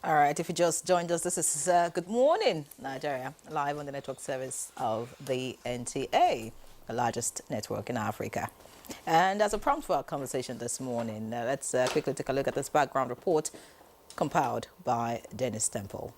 All right, if you just joined us, this is Good Morning Nigeria, live on the network service of the NTA, the largest network in Africa. And as a prompt for our conversation this morning, let's quickly take a look at this background report compiled by Dennis Temple.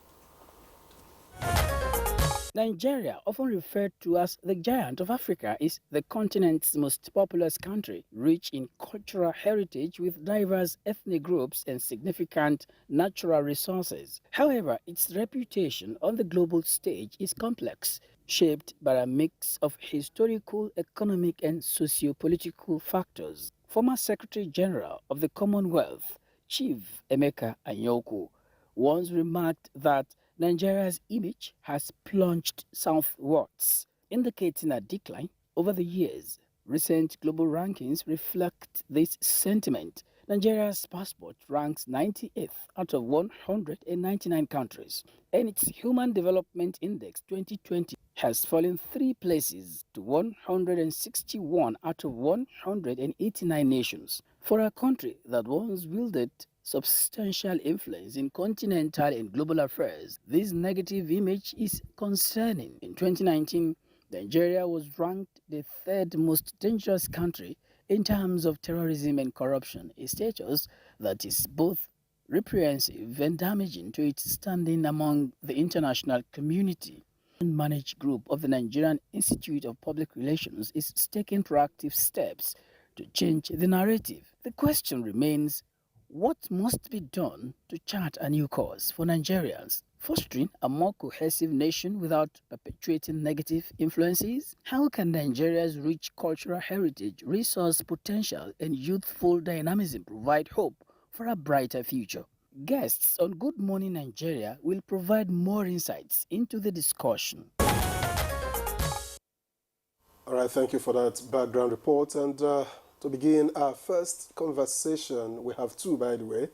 Nigeria, often referred to as the giant of Africa, is the continent's most populous country, rich in cultural heritage with diverse ethnic groups and significant natural resources. However, its reputation on the global stage is complex, shaped by a mix of historical, economic, and socio-political factors. Former Secretary General of the Commonwealth, Chief Emeka Anyaoku, once remarked that Nigeria's image has plunged southwards, indicating a decline over the years. Recent global rankings reflect this sentiment. Nigeria's passport ranks 98th out of 199 countries, and its Human Development Index 2020 has fallen 3 places to 161 out of 189 nations. For a country that once wielded substantial influence in continental and global affairs, this negative image is concerning. In 2019, Nigeria was ranked the third most dangerous country in terms of terrorism and corruption, a status that is both reprehensive and damaging to its standing among the international community. The managed group of the Nigerian Institute of Public Relations is taking proactive steps to change the narrative. The question remains, what must be done to chart a new course for Nigerians, fostering a more cohesive nation without perpetuating negative influences? How can Nigeria's rich cultural heritage, resource potential, and youthful dynamism provide hope for a brighter future? Guests on Good Morning Nigeria will provide more insights into the discussion. All right, thank you for that background report. And to begin our first conversation, we have two, by the way.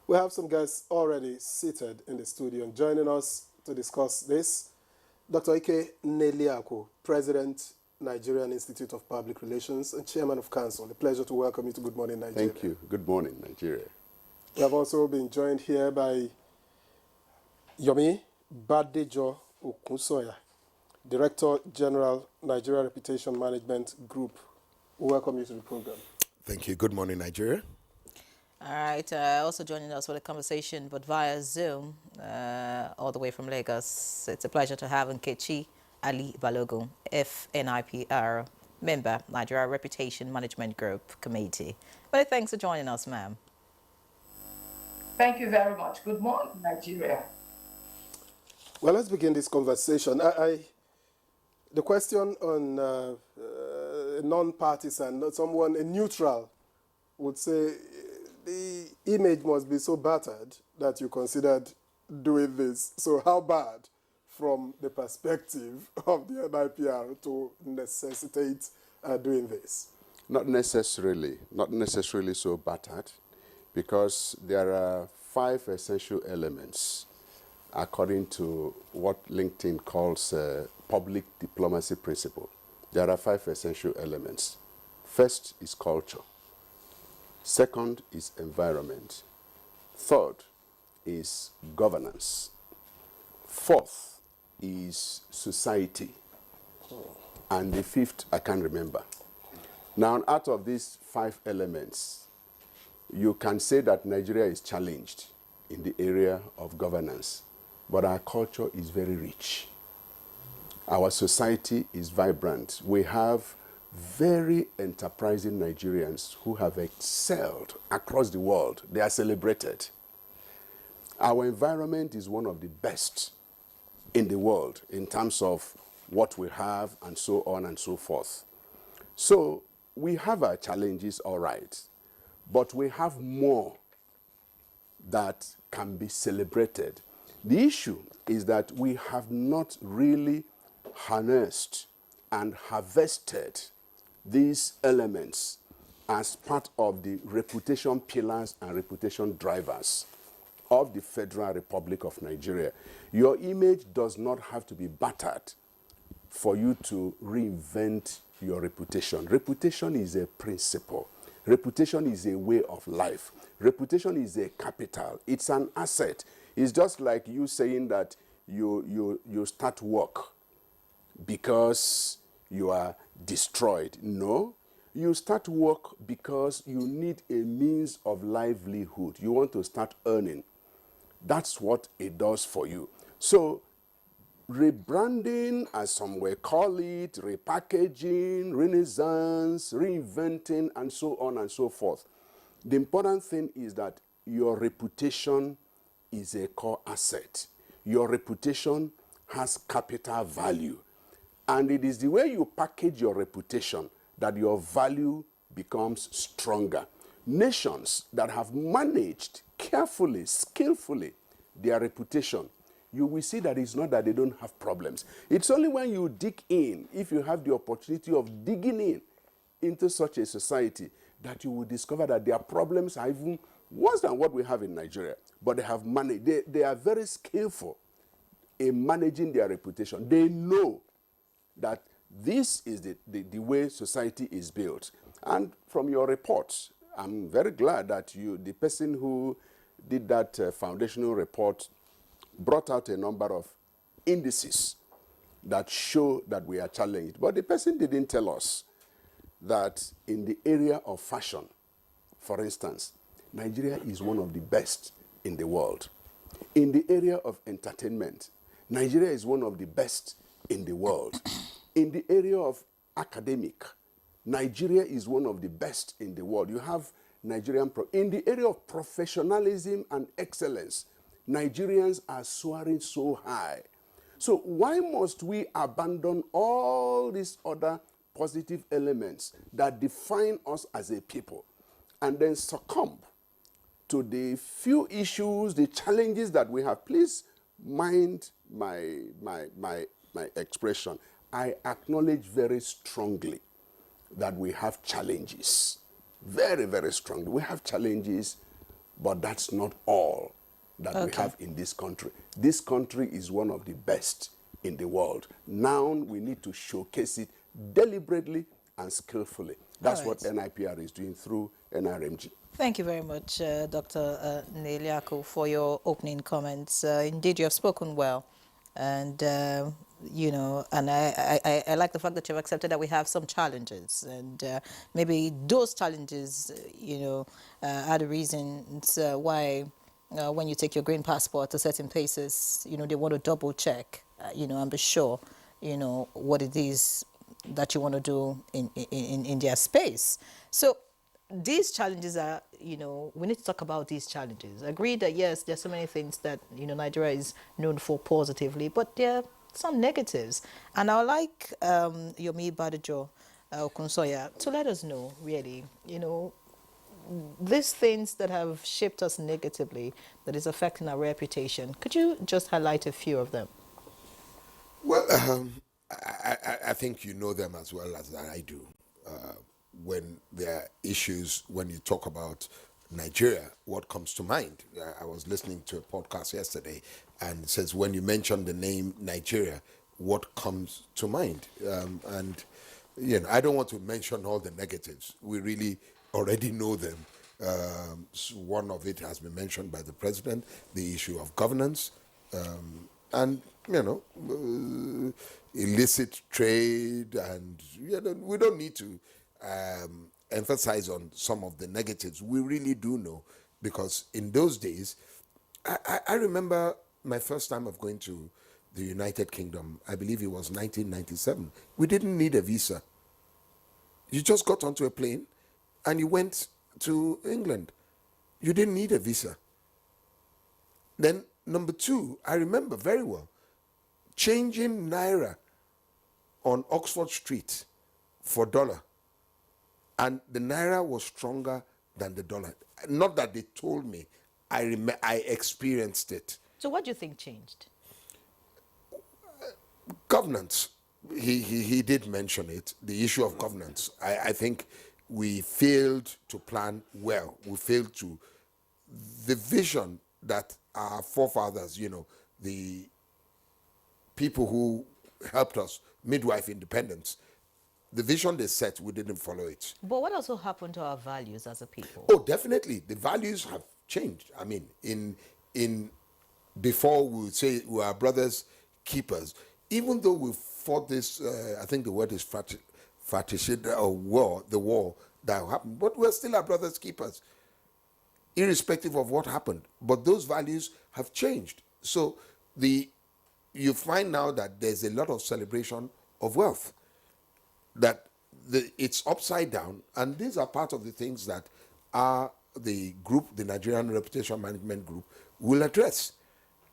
We have some guests already seated in the studio, and joining us to discuss this, Dr. Ike Neliako, President, Nigerian Institute of Public Relations and Chairman of Council. A pleasure to welcome you to Good Morning Nigeria. Thank you. Good morning, Nigeria. We have also been joined here by Yomi Badejo Okunsoya, Director General, Nigeria Reputation Management Group. We welcome you to the program. Thank you. Good morning, Nigeria. All right, also joining us for the conversation, but via Zoom, all the way from Lagos. It's a pleasure to have Nkechi Ali Balogun, FNIPR member, Nigeria Reputation Management Group Committee. Many thanks for joining us, ma'am. Thank you very much. Good morning, Nigeria. Well, let's begin this conversation. The question on a non-partisan, someone, a neutral, would say the image must be so battered that you considered doing this. So how bad, from the perspective of the NIPR, to necessitate doing this? Not necessarily so battered, because there are 5 essential elements according to what LinkedIn calls public diplomacy principle. There are 5 essential elements. First is culture. Second is environment. Third is governance. Fourth is society. And the fifth, I can't remember. Now, out of these 5 elements, you can say that Nigeria is challenged in the area of governance, but our culture is very rich. Our society is vibrant. We have very enterprising Nigerians who have excelled across the world. They are celebrated. Our environment is one of the best in the world in terms of what we have and so on and so forth. So we have our challenges, all right, but we have more that can be celebrated. The issue is that we have not really harnessed and harvested these elements as part of the reputation pillars and reputation drivers of the Federal Republic of Nigeria. Your image does not have to be battered for you to reinvent your reputation. Reputation is a principle. Reputation is a way of life. Reputation is a capital. It's an asset. It's just like you saying that you start work because you are destroyed. No, you start work because you need a means of livelihood. You want to start earning. That's what it does for you. So rebranding, as some will call it, repackaging, renaissance, reinventing, and so on and so forth. The important thing is that your reputation is a core asset. Your reputation has capital value. And it is the way you package your reputation that your value becomes stronger. Nations that have managed carefully, skillfully, their reputation, you will see that it's not that they don't have problems. It's only when you dig in, if you have the opportunity of digging in into such a society, that you will discover that their problems are even worse than what we have in Nigeria. But they have managed, they are very skillful in managing their reputation. They know that this is the way society is built. And from your reports, I'm very glad that the person who did that foundational report brought out a number of indices that show that we are challenged. But the person didn't tell us that in the area of fashion, for instance, Nigeria is one of the best in the world. In the area of entertainment, Nigeria is one of the best in the world. In the area of academic, Nigeria is one of the best in the world. You have Nigerian, in the area of professionalism and excellence, Nigerians are soaring so high. So why must we abandon all these other positive elements that define us as a people and then succumb to the few issues, the challenges that we have? Please mind my expression. I acknowledge very strongly that we have challenges. Very, very strongly. We have challenges, but that's not all that we have in this country. This country is one of the best in the world. Now we need to showcase it deliberately and skillfully. That's what NIPR is doing through NRMG. Thank you very much, Dr. Neliako, for your opening comments. Indeed, you have spoken well. And, you know, and I like the fact that you've accepted that we have some challenges. And maybe those challenges, you know, are the reasons why when you take your green passport to certain places, you know, they want to double check, you know, and be sure, you know, what it is that you want to do in their space. So these challenges are, you know, we need to talk about these challenges. I agree that, yes, there's so many things that, you know, Nigeria is known for positively, but there are some negatives. And I would like Yomi Badajo Okunsoya to let us know, really, you know, these things that have shaped us negatively, that is affecting our reputation. Could you just highlight a few of them? Well, I think you know them as well as I do. When there are issues, when you talk about Nigeria, what comes to mind? I was listening to a podcast yesterday, and it says when you mention the name Nigeria, what comes to mind? And you know, I don't want to mention all the negatives. We really already know them. One of it has been mentioned by the president: the issue of governance, and you know, illicit trade, and you know, we don't need to emphasize on some of the negatives. We really do know, because in those days, I remember my first time of going to the United Kingdom. I believe it was 1997. We didn't need a visa. You just got onto a plane and you went to England. You didn't need a visa. Then number two, I remember very well, changing Naira on Oxford Street for dollar. And the Naira was stronger than the dollar. Not that they told me, I experienced it. So what do you think changed? Governance. He did mention it, the issue of governance. I think we failed to plan well. We failed to, the vision that our forefathers, you know, the people who helped us, midwife independence, the vision they set, we didn't follow it. But what also happened to our values as a people? Oh, definitely. The values have changed. I mean, in before we would say we are brothers keepers, even though we fought this, I think the word is fratricide or war, the war that happened, but we're still our brothers keepers, irrespective of what happened. But those values have changed. So you find now that there's a lot of celebration of wealth, that it's upside down, and these are part of the things that the Nigerian Reputation Management Group, will address.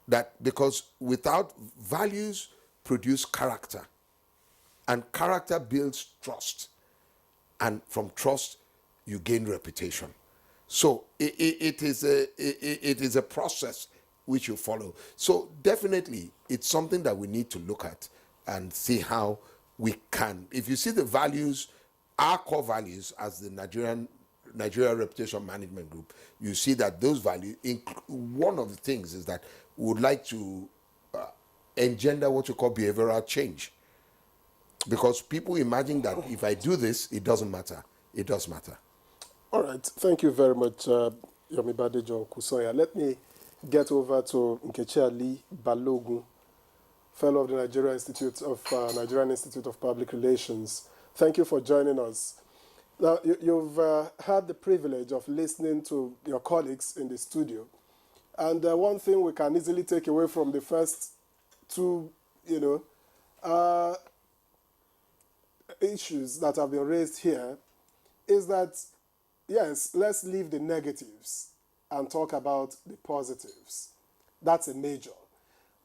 That because without values produce character, and character builds trust, and from trust you gain reputation. So it is a process which you follow. So definitely it's something that we need to look at and see how we can. If you see the values, our core values as the Nigeria Reputation Management Group, you see that those values, one of the things is that we would like to engender what you call behavioral change. Because people imagine that if I do this, it doesn't matter. It does matter. All right. Thank you very much, Yomi Badejo Kusoya. Let me get over to Nkechi Ali Balogun, Fellow of the Nigerian Institute of Public Relations. Thank you for joining us. Now, you've had the privilege of listening to your colleagues in the studio. And one thing we can easily take away from the first two, issues that have been raised here is that, yes, let's leave the negatives and talk about the positives. That's a major.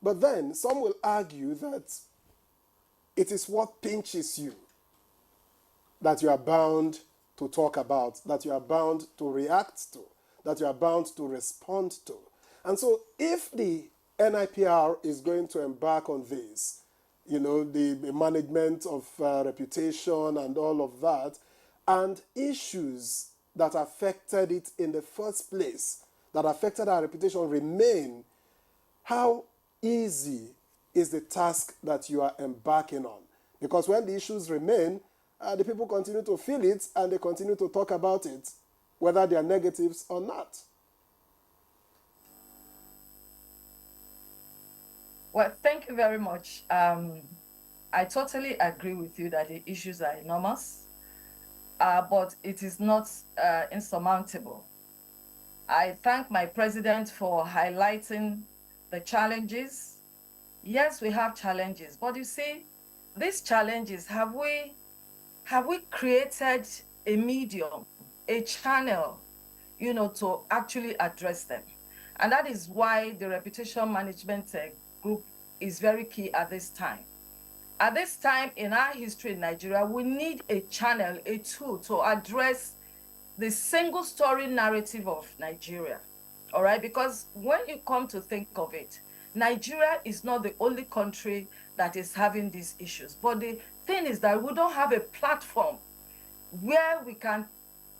But then some will argue that it is what pinches you that you are bound to talk about, that you are bound to react to, that you are bound to respond to. And so if the NIPR is going to embark on this, the management of reputation and all of that, and issues that affected it in the first place, that affected our reputation remain, how easy is the task that you are embarking on? Because when the issues remain, the people continue to feel it and they continue to talk about it, whether they are negatives or not. Well, thank you very much. I totally agree with you that the issues are enormous, but it is not insurmountable. I thank my president for highlighting the challenges. Yes, we have challenges, but you see, these challenges, have we created a medium, a channel, to actually address them? And that is why the Reputation Management Group is very key at this time. At this time in our history in Nigeria, we need a channel, a tool to address the single story narrative of Nigeria. All right, because when you come to think of it, Nigeria is not the only country that is having these issues. But the thing is that we don't have a platform where we can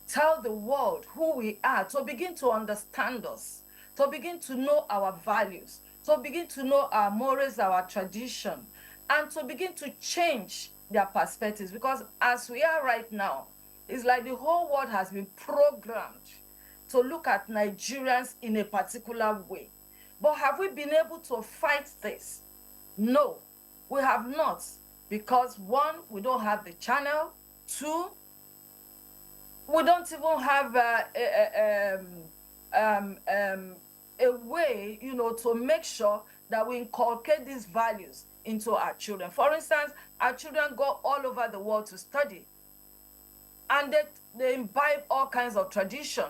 tell the world who we are, to begin to understand us, to begin to know our values, to begin to know our morals, our tradition, and to begin to change their perspectives. Because as we are right now, it's like the whole world has been programmed to look at Nigerians in a particular way. But have we been able to fight this? No, we have not. Because one, we don't have the channel. Two, we don't even have a way, to make sure that we inculcate these values into our children. For instance, our children go all over the world to study, and they imbibe all kinds of tradition.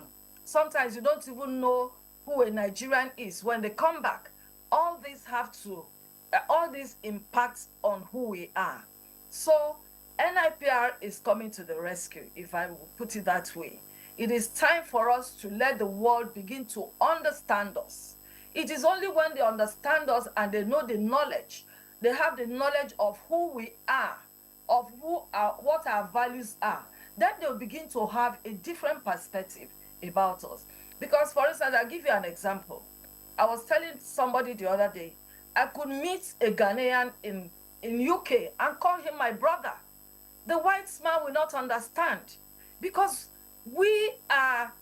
Sometimes you don't even know who a Nigerian is when they come back. All these impacts on who we are. So NIPR is coming to the rescue, if I will put it that way. It is time for us to let the world begin to understand us. It is only when they understand us and they know the knowledge, they have the knowledge of who we are, of what our values are, that they'll begin to have a different perspective about us. Because, for instance, I'll give you an example. I was telling somebody the other day, I could meet a Ghanaian in UK and call him my brother. The white man will not understand, because we are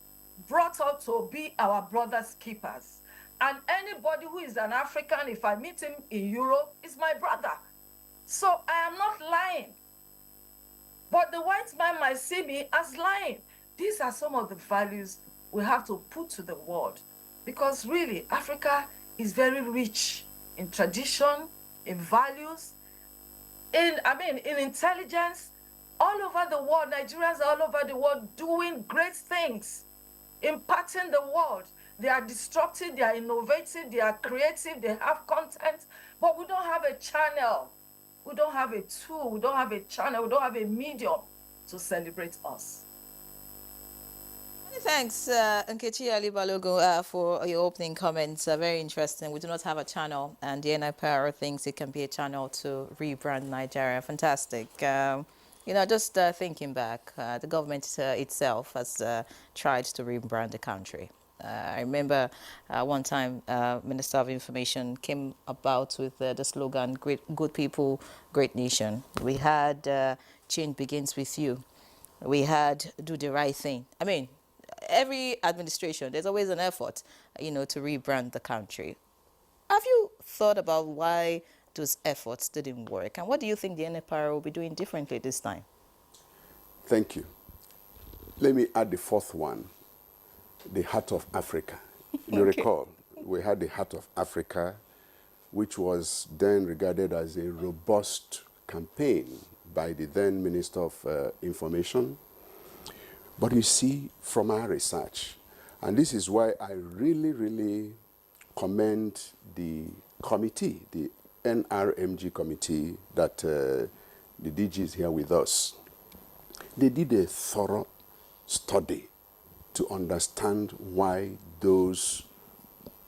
brought up to be our brother's keepers. And anybody who is an African, if I meet him in Europe, is my brother. So I am not lying. But the white man might see me as lying. These are some of the values we have to put to the world. Because really, Africa is very rich in tradition, in values, in intelligence. All over the world, Nigerians are all over the world doing great things, impacting the world. They are disruptive, they are innovative, they are creative, they have content, but we don't have a channel. We don't have a tool, we don't have a channel, we don't have a medium to celebrate us. Many thanks, Nkechi Ali Balogun, for your opening comments. Very interesting. We do not have a channel, and the NIPR thinks it can be a channel to rebrand Nigeria. Fantastic. Just thinking back, the government itself has tried to rebrand the country. I remember one time Minister of Information came about with the slogan, "Good people, great nation." We had "Change begins with you." We had "Do the right thing." I mean, every administration, there's always an effort, to rebrand the country. Have you thought about why those efforts didn't work? And what do you think the NPR will be doing differently this time? Thank you. Let me add the fourth one, the Heart of Africa. You recall, we had the Heart of Africa, which was then regarded as a robust campaign by the then Minister of Information. But you see, from our research, and this is why I really, really commend the committee, the NRMG committee that the DG is here with us. They did a thorough study to understand why those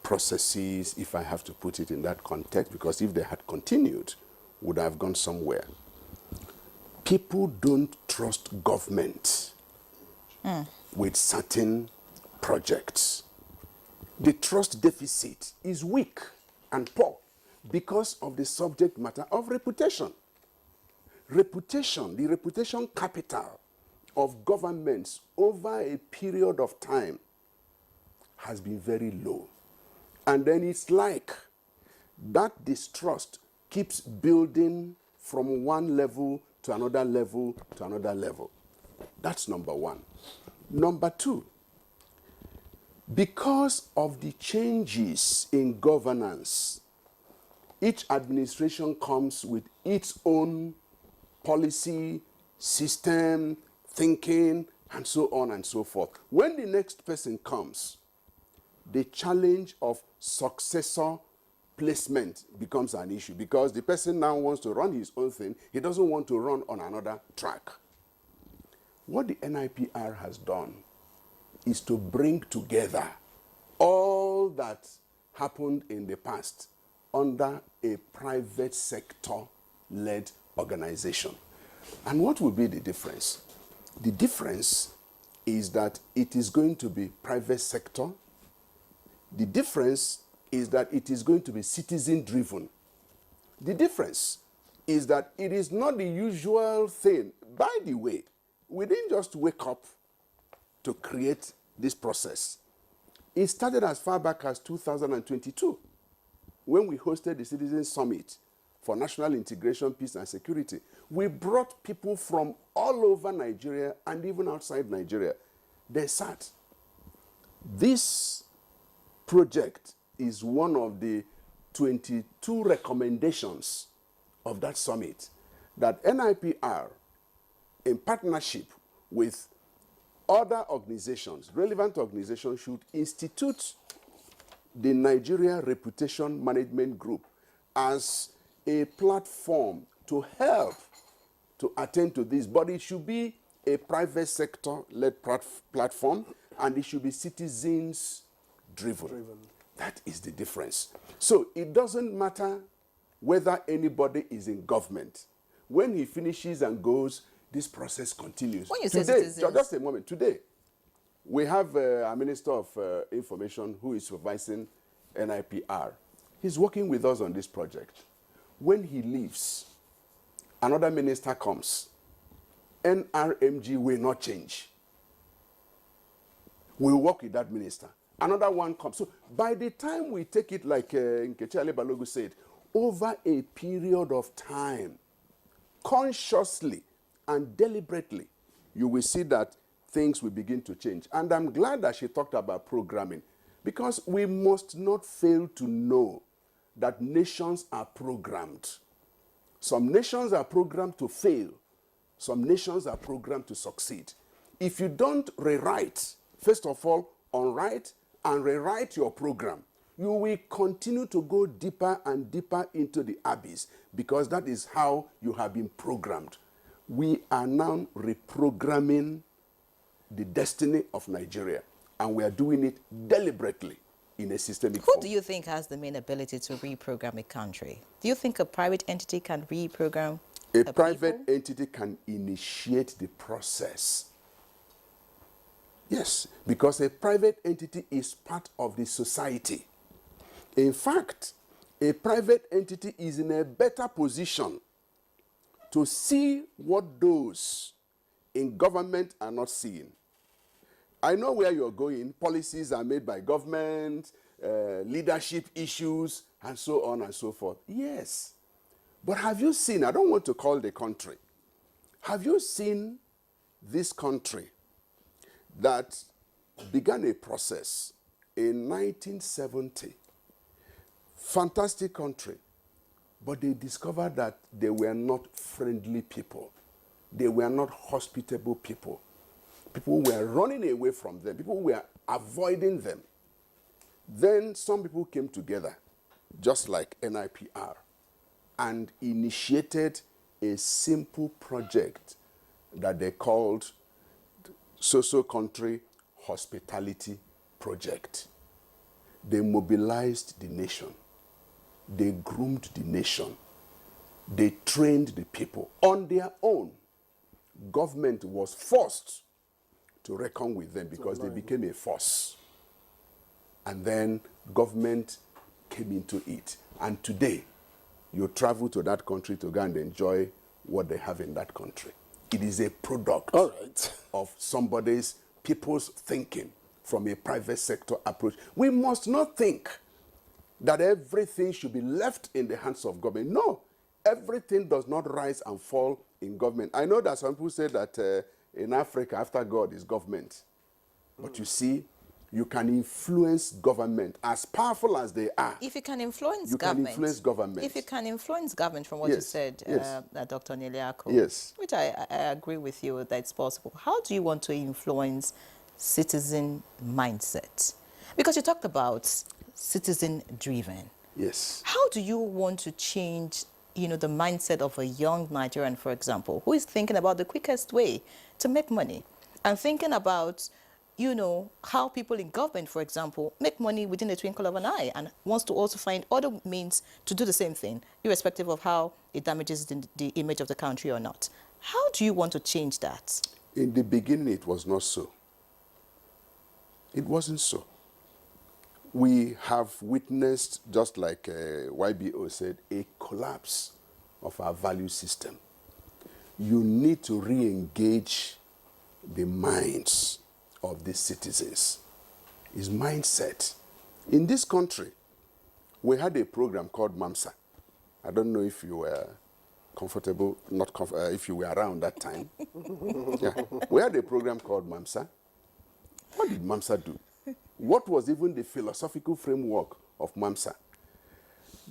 processes, if I have to put it in that context, because if they had continued, would have gone somewhere. People don't trust government with certain projects. The trust deficit is weak and poor because of the subject matter of reputation. Reputation, the reputation capital of governments over a period of time has been very low. And then it's like that distrust keeps building from one level to another level to another level. That's number one. Number two, because of the changes in governance, each administration comes with its own policy, system, thinking, and so on and so forth. When the next person comes, the challenge of successor placement becomes an issue because the person now wants to run his own thing. He doesn't want to run on another track. What the NIPR has done is to bring together all that happened in the past under a private sector-led organization. And what will be the difference? The difference is that it is going to be private sector. The difference is that it is going to be citizen-driven. The difference is that it is not the usual thing. By the way, we didn't just wake up to create this process. It started as far back as 2022 when we hosted the Citizens Summit for National Integration, Peace and Security. We brought people from all over Nigeria and even outside Nigeria. They sat. This project is one of the 22 recommendations of that summit that NIPR, in partnership with other organizations, relevant organizations, should institute the Nigeria Reputation Management Group as a platform to help to attend to this. But it should be a private sector-led platform, and it should be citizens-driven. That is the difference. So it doesn't matter whether anybody is in government. When he finishes and goes, this process continues. When you say today, citizens, just a moment. Today, we have a Minister of Information who is supervising NIPR. He's working with us on this project. When he leaves, another minister comes. NRMG will not change. We'll work with that minister. another one comes. So by the time we take it, like Nkechi Ale Balogun said, over a period of time, consciously and deliberately, you will see that things will begin to change. And I'm glad that she talked about programming, because we must not fail to know that nations are programmed. Some nations are programmed to fail. Some nations are programmed to succeed. If you don't rewrite, first of all, unwrite and rewrite your program, you will continue to go deeper and deeper into the abyss, because that is how you have been programmed. We are now reprogramming the destiny of Nigeria, and we are doing it deliberately in a systemic Who form. do you think has the main ability to reprogram a country? Do you think a private entity can reprogram A a private people? entity can initiate the process. Yes, because a private entity is part of the society. In fact, a private entity is in a better position to see what those in government are not seeing. I know where you're going. Policies are made by government, leadership issues, and so on and so forth. Yes. But have you seen, I don't want to call the country, have you seen this country that began a process in 1970? Fantastic country. But they discovered that they were not friendly people. They were not hospitable people. People were running away from them. People were avoiding them. Then some people came together, just like NIPR, and initiated a simple project that they called Social Country Hospitality Project. They mobilized the nation. They groomed the nation. They trained the people on their own. Government was forced to reckon with them because they became a force. And then government came into it. And today, you travel to that country to go and enjoy what they have in that country. It is a product of somebody's, people's thinking from a private sector approach. We must not think that everything should be left in the hands of government. No, everything does not rise and fall in government. I know that some people say that in Africa, after God is government. But you see, you can influence government as powerful as they are. If you can influence You government. can influence government. If you can influence government, from what you Yes, said, yes. Dr. Niliako, Yes. which I agree with you that it's possible. How do you want to influence citizen mindset? Because you talked about citizen-driven. Yes. How do you want to change, the mindset of a young Nigerian, for example, who is thinking about the quickest way to make money and thinking about, how people in government, for example, make money within the twinkle of an eye and wants to also find other means to do the same thing, irrespective of how it damages the image of the country or not? How do you want to change that? In the beginning, it was not so. It wasn't so. We have witnessed, just like YBO said, a collapse of our value system. You need to re-engage the minds of the citizens. It's mindset. In this country, we had a program called MAMSA. I don't know if you were comfortable, if you were around that time. Yeah. We had a program called MAMSA. What did MAMSA do? What was even the philosophical framework of MAMSA?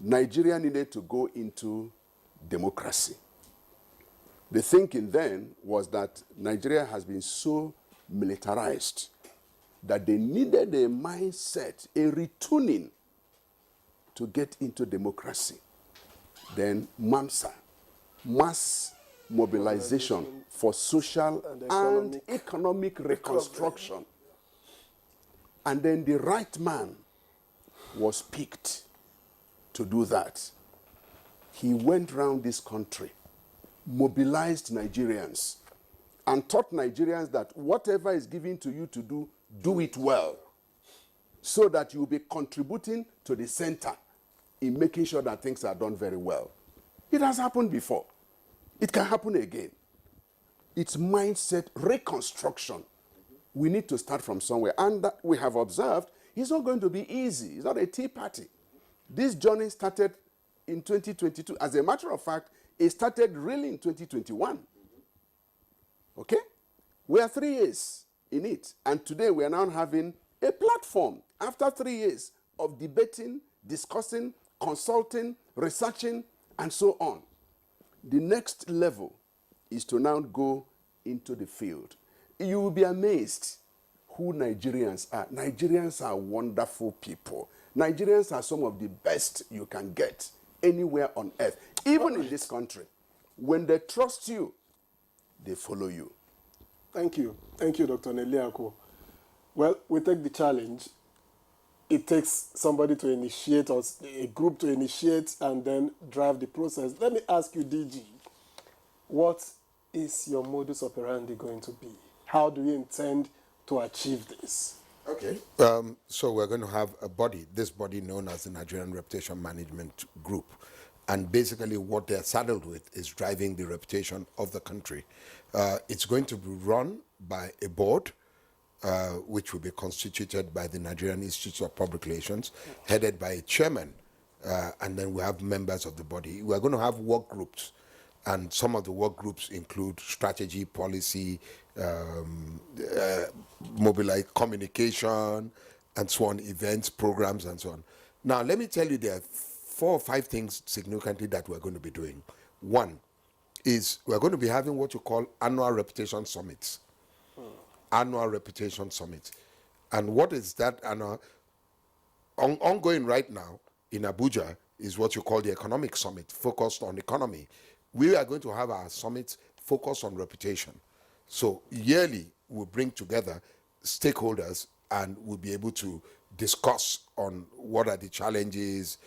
Nigeria needed to go into democracy. The thinking then was that Nigeria has been so militarized that they needed a mindset, a retuning to get into democracy. Then MAMSA, mass mobilization for social and economic reconstruction. And then the right man was picked to do that. He went around this country, mobilized Nigerians, and taught Nigerians that whatever is given to you to do, do it well, so that you'll be contributing to the center in making sure that things are done very well. It has happened before. It can happen again. It's mindset reconstruction. We need to start from somewhere. And that we have observed It's not going to be easy. It's not a tea party. This journey started in 2022. As a matter of fact, it started really in 2021. Okay? We are 3 years in it. And today we are now having a platform after 3 years of debating, discussing, consulting, researching, and so on. The next level is to now go into the field. You will be amazed who Nigerians are. Nigerians are wonderful people. Nigerians are some of the best you can get anywhere on earth, even in this country. When they trust you, they follow you. Thank you. Thank you, Dr. Neliako. Well, we take the challenge. It takes somebody to initiate us, a group to initiate and then drive the process. Let me ask you, DG, what is your modus operandi going to be? How do you intend to achieve this? Okay. So we're going to have a body, this body known as the Nigerian Reputation Management Group. And basically what they're saddled with is driving the reputation of the country. It's going to be run by a board, which will be constituted by the Nigerian Institute of Public Relations, headed by a chairman, and then we have members of the body. We're going to have work groups, and some of the work groups include strategy, policy, mobilize communication, and so on, events, programs, and so on. Now, let me tell you, there are 4 or 5 things significantly that we're going to be doing. One is we're going to be having what you call annual reputation summits. Annual reputation summit. And what is that annual? Ongoing right now in Abuja is what you call the economic summit, focused on economy. We are going to have our summit focused on reputation. So yearly, we'll bring together stakeholders and we'll be able to discuss on what are the challenges,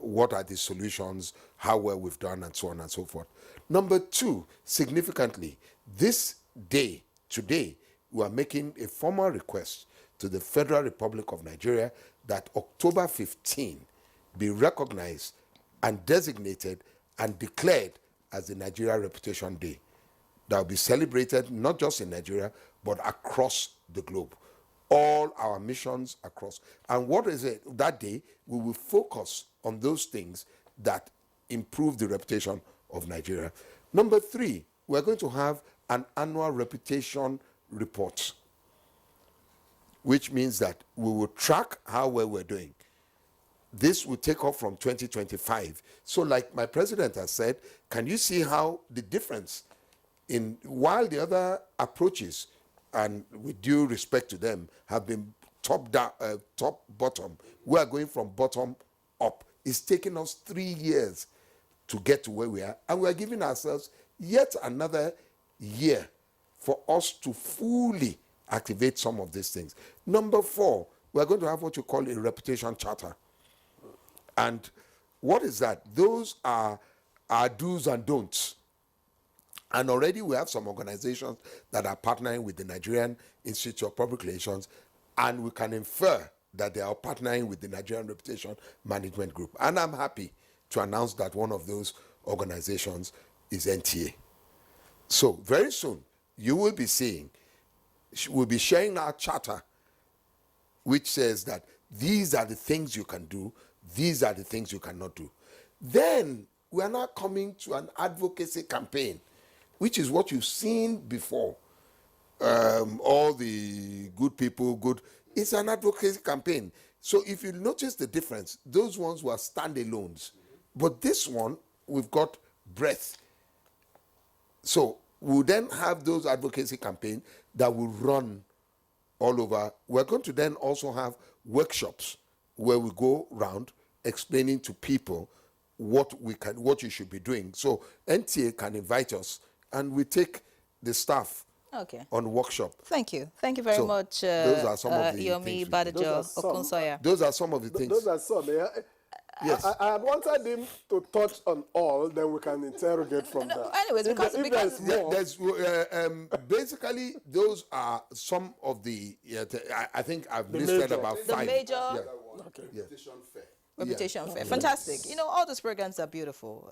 what are the solutions, how well we've done, and so on and so forth. Number 2, significantly, this day, today, we are making a formal request to the Federal Republic of Nigeria that October 15 be recognized and designated and declared as the Nigeria Reputation Day. That will be celebrated not just in Nigeria, but across the globe. All our missions across. And what is it? That day, we will focus on those things that improve the reputation of Nigeria. Number 3, we're going to have an annual reputation report, which means that we will track how well we're doing. This will take off from 2025. So like my president has said, can you see how the difference in, while the other approaches, and with due respect to them, have been top down, top bottom, we are going from bottom up. It's taken us 3 years to get to where we are, and we are giving ourselves yet another year for us to fully activate some of these things. Number 4, we're going to have what you call a reputation charter. And what is that? Those are our do's and don'ts. And already we have some organizations that are partnering with the Nigerian Institute of Public Relations, and we can infer that they are partnering with the Nigerian Reputation Management Group. And I'm happy to announce that one of those organizations is NTA. So very soon, you will be seeing, we'll be sharing our charter, which says that these are the things you can do, these are the things you cannot do. Then we are now coming to an advocacy campaign, which is what you've seen before. All the good people, it's an advocacy campaign. So if you notice the difference, those ones were standalones. But this one, we've got breadth. So we'll then have those advocacy campaigns that will run all over. We're going to then also have workshops where we go around explaining to people what you should be doing. So NTA can invite us and we take the staff on workship. Thank you. Thank you very much, those are some of the Yomi things Badajo Okunsoya. Those are some of the things. Those are some. Yes. I had wanted him to touch on all, then we can interrogate from there. Anyways, because there's more. Basically, those are some of the, I think I've listed about 5. The major Reputation fair. reputation fair. Fantastic. All those programs are beautiful.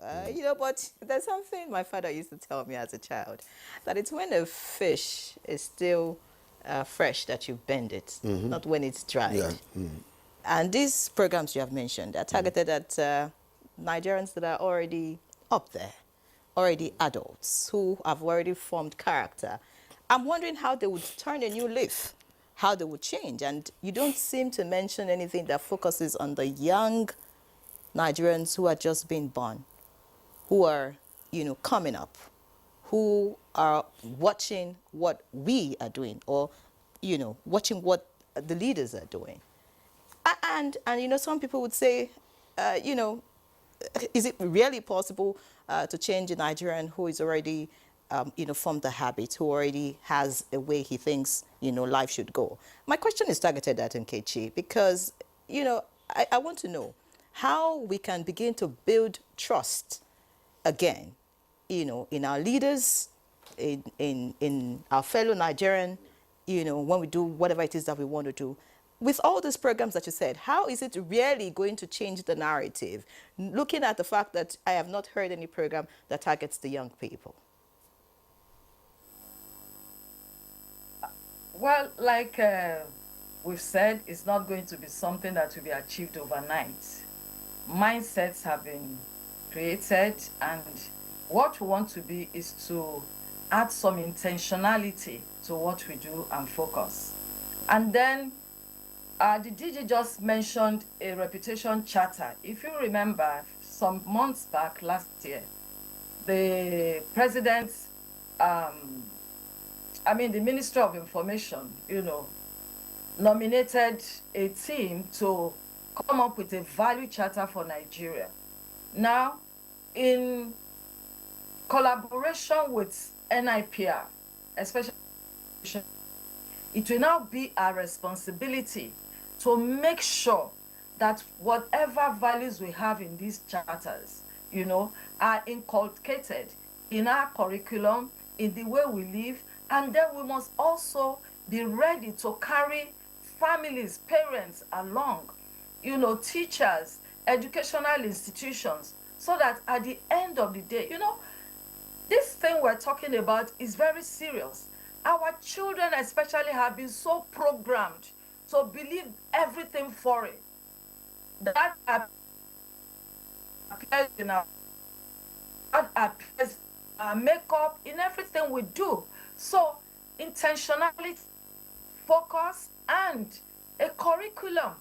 But there's something my father used to tell me as a child, that it's when a fish is still fresh that you bend it, not when it's dried. Yeah. And these programs you have mentioned are targeted at Nigerians that are already up there, already adults who have already formed character. I'm wondering how they would turn a new leaf, how they would change. And you don't seem to mention anything that focuses on the young Nigerians who are just being born, who are, coming up, who are watching what we are doing, or, watching what the leaders are doing. And some people would say, is it really possible to change a Nigerian who is already, formed the habit, who already has a way he thinks, life should go? My question is targeted at Nkechi because, I want to know how we can begin to build trust again, in our leaders, in our fellow Nigerian, when we do whatever it is that we want to do. With all these programs that you said, how is it really going to change the narrative? Looking at the fact that I have not heard any program that targets the young people. Well, like we've said, it's not going to be something that will be achieved overnight. Mindsets have been created, and what we want to be is to add some intentionality to what we do and focus. And then the DG just mentioned a reputation charter. If you remember, some months back last year, the president, the Minister of Information, nominated a team to come up with a value charter for Nigeria. Now, in collaboration with NIPR, especially, it will now be our responsibility to make sure that whatever values we have in these charters, are inculcated in our curriculum, in the way we live, and then we must also be ready to carry families, parents along, teachers, educational institutions, so that at the end of the day, this thing we're talking about is very serious. Our children especially have been so programmed to believe everything foreign. That appears in our makeup, in everything we do. So intentionality, focus, and a curriculum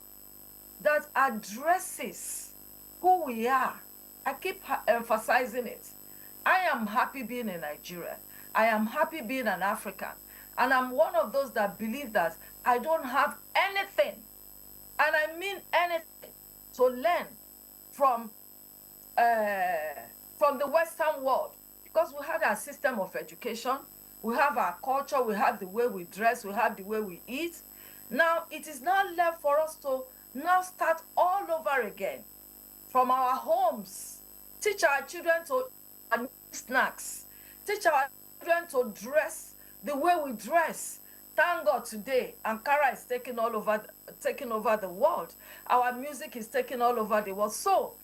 that addresses who we are. I keep emphasizing it. I am happy being in Nigeria. I am happy being an African. And I'm one of those that believe that I don't have anything, and I mean anything, to learn from the Western world. Because we have our system of education, we have our culture, we have the way we dress, we have the way we eat. Now, it is now left for us to now start all over again from our homes. Teach our children to eat snacks. Teach our children to dress the way we dress. Thank God today, Ankara is taking over the world. Our music is taking all over the world. So,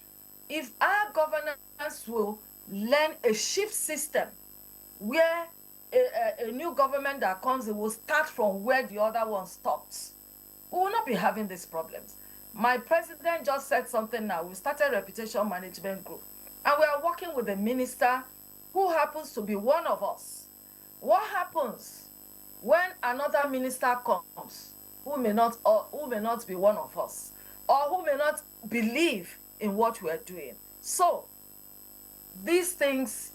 if our governance will learn a shift system where a new government that comes, it will start from where the other one stopped, we will not be having these problems. My president just said something now. We started a reputation management group, and we are working with a minister who happens to be one of us. What happens when another minister comes who may not be one of us, or who may not believe in what we are doing? So these things,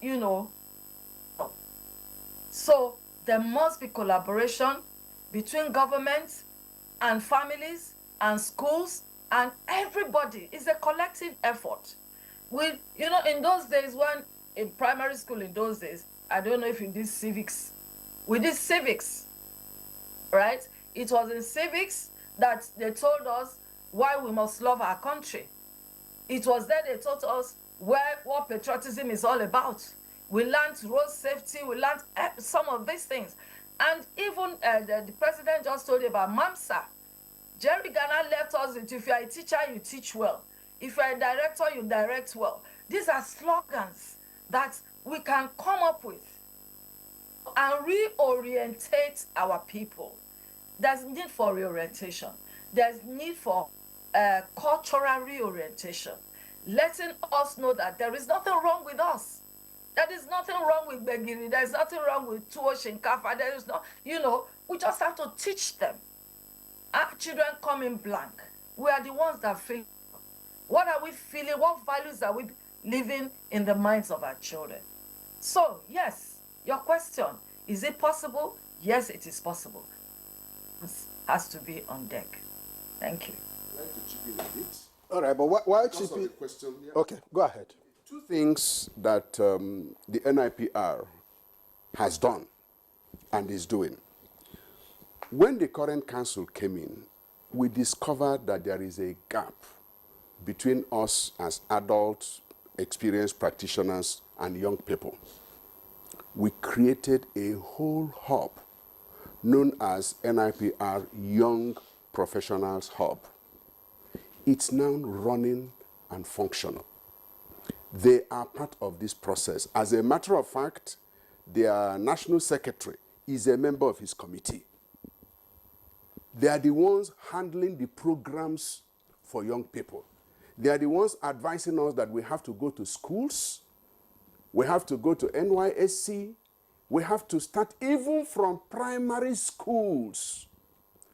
so there must be collaboration between government and families and schools and everybody. It's a collective effort. In those days, when in primary school, in those days, I don't know if you did civics. We did civics, right? It was in civics that they told us why we must love our country. It was there they taught us what patriotism is all about. We learned road safety, we learned some of these things. And even the president just told you about MAMSA. Jerry Ghana left us with, if you are a teacher, you teach well. If you are a director, you direct well. These are slogans that we can come up with and reorientate our people. There's need for reorientation. There's need for cultural reorientation, letting us know that there is nothing wrong with us. There is nothing wrong with Begiri. There is nothing wrong with Tuwo Shinkafa. There is no, we just have to teach them. Our children come in blank. We are the ones that feel. What are we feeling? What values are we living in the minds of our children? So, yes, your question, is it possible? Yes, it is possible. It has to be on deck. Thank you. I'd like to chip in a bit. All right, but why Because chip of in? the question, yeah. Okay, go ahead. Two things that the NIPR has done and is doing. When the current council came in, we discovered that there is a gap between us as adults, experienced practitioners, and young people. We created a whole hub known as NIPR Young Professionals Hub. It's now running and functional. They are part of this process. As a matter of fact, their national secretary is a member of his committee. They are the ones handling the programs for young people. They are the ones advising us that we have to go to schools, we have to go to NYSC, we have to start even from primary schools,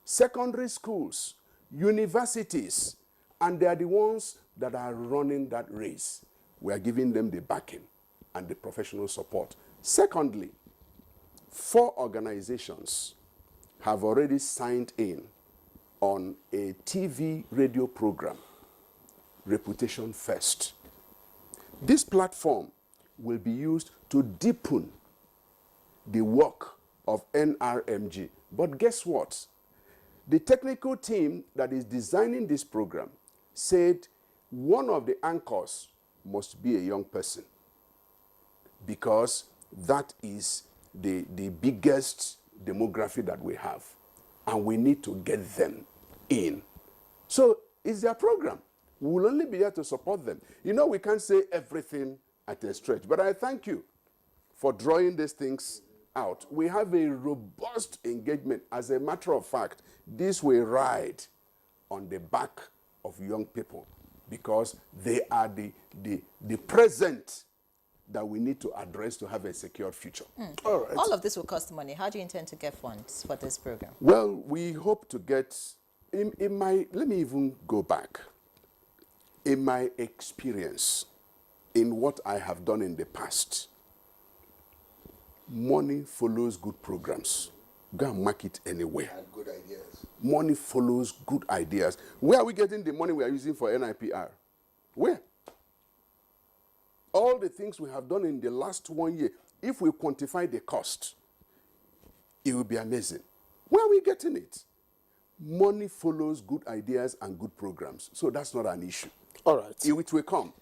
secondary schools, universities, and they are the ones that are running that race. We are giving them the backing and the professional support. Secondly, 4 organizations have already signed in on a TV radio program, Reputation First. This platform will be used to deepen the work of NRMG. But guess what? The technical team that is designing this program said one of the anchors must be a young person, because that is the biggest demography that we have, and we need to get them in. So it's their program. We will only be here to support them. We can't say everything at a stretch, but I thank you for drawing these things out. We have a robust engagement. As a matter of fact, this will ride on the back of young people, because they are the present that we need to address to have a secure future. All right. All of this will cost money. How do you intend to get funds for this program? Well, we hope to get, let me even go back. In my experience, in what I have done in the past, money follows good programs. Go and mark it anywhere. And good ideas. Money follows good ideas. Where are we getting the money we are using for NIPR? Where? All the things we have done in the last 1 year, if we quantify the cost, it will be amazing. Where are we getting it? Money follows good ideas and good programs. So that's not an issue. All right. It will come.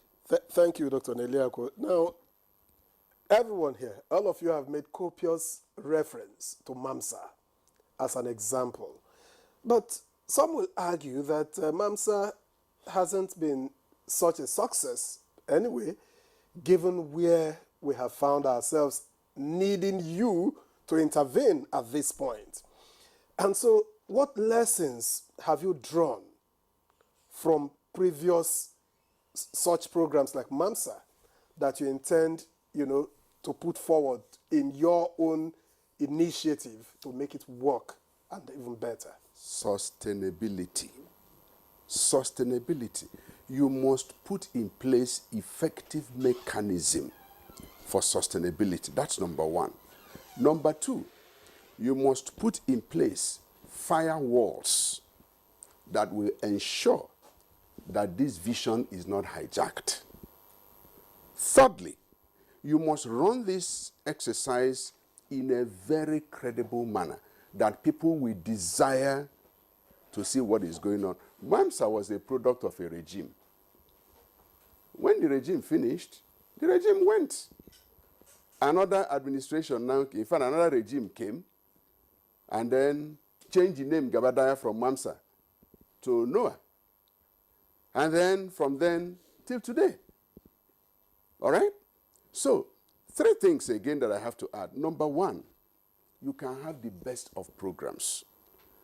Thank you, Dr. Neliako. Now, everyone here, all of you have made copious reference to MAMSA as an example. But some will argue that MAMSA hasn't been such a success anyway, given where we have found ourselves needing you to intervene at this point. And so, what lessons have you drawn from previous such programs like MAMSA that you intend, to put forward in your own initiative to make it work and even better? Sustainability. Sustainability. You must put in place effective mechanism for sustainability. That's number 1. Number 2, you must put in place firewalls that will ensure that this vision is not hijacked. Thirdly, you must run this exercise in a very credible manner that people will desire to see what is going on. MAMSA was a product of a regime. When the regime finished, the regime went. Another administration now, in fact, another regime came and then changed the name Gabadaya from MAMSA to Noah. And then from then till today. All right? So, 3 things again that I have to add. Number 1, you can have the best of programs,